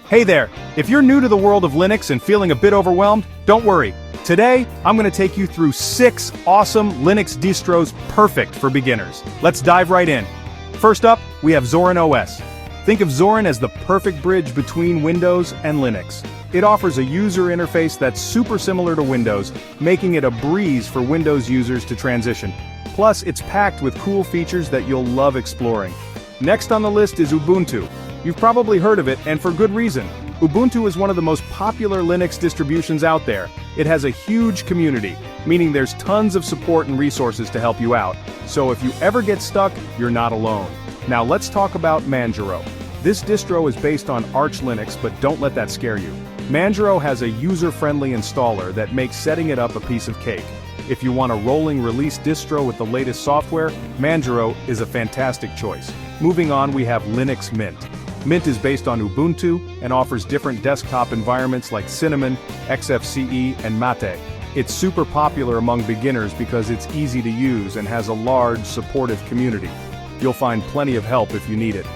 Hey there! If you're new to the world of Linux and feeling a bit overwhelmed, don't worry. Today, I'm going to take you through 6 awesome Linux distros perfect for beginners. Let's dive right in. First up, we have Zorin OS. Think of Zorin as the perfect bridge between Windows and Linux. It offers a user interface that's super similar to Windows, making it a breeze for Windows users to transition. Plus, it's packed with cool features that you'll love exploring. Next on the list is Ubuntu. You've probably heard of it, and for good reason. Ubuntu is one of the most popular Linux distributions out there. It has a huge community, meaning there's tons of support and resources to help you out. So if you ever get stuck, you're not alone. Now let's talk about Manjaro. This distro is based on Arch Linux, but don't let that scare you. Manjaro has a user-friendly installer that makes setting it up a piece of cake. If you want a rolling release distro with the latest software, Manjaro is a fantastic choice. Moving on, we have Linux Mint. Mint is based on Ubuntu and offers different desktop environments like Cinnamon, XFCE, and Mate. It's super popular among beginners because it's easy to use and has a large, supportive community. You'll find plenty of help if you need it.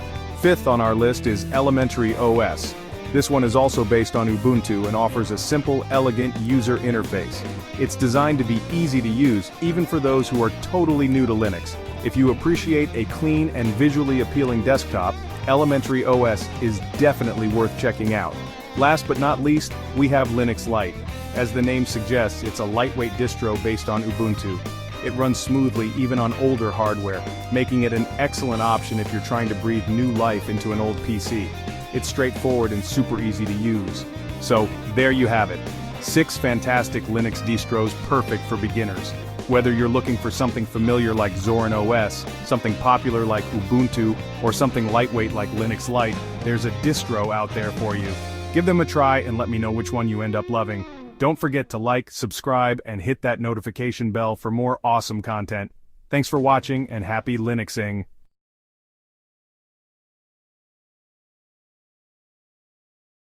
Fifth on our list is Elementary OS. This one is also based on Ubuntu and offers a simple, elegant user interface. It's designed to be easy to use, even for those who are totally new to Linux. If you appreciate a clean and visually appealing desktop, Elementary OS is definitely worth checking out. Last but not least, we have Linux Lite. As the name suggests, it's a lightweight distro based on Ubuntu. It runs smoothly even on older hardware, making it an excellent option if you're trying to breathe new life into an old PC. It's straightforward and super easy to use. So, there you have it. 6 fantastic Linux distros perfect for beginners. Whether you're looking for something familiar like Zorin OS, something popular like Ubuntu, or something lightweight like Linux Lite, there's a distro out there for you. Give them a try and let me know which one you end up loving. Don't forget to like, subscribe, and hit that notification bell for more awesome content. Thanks for watching and happy Linuxing.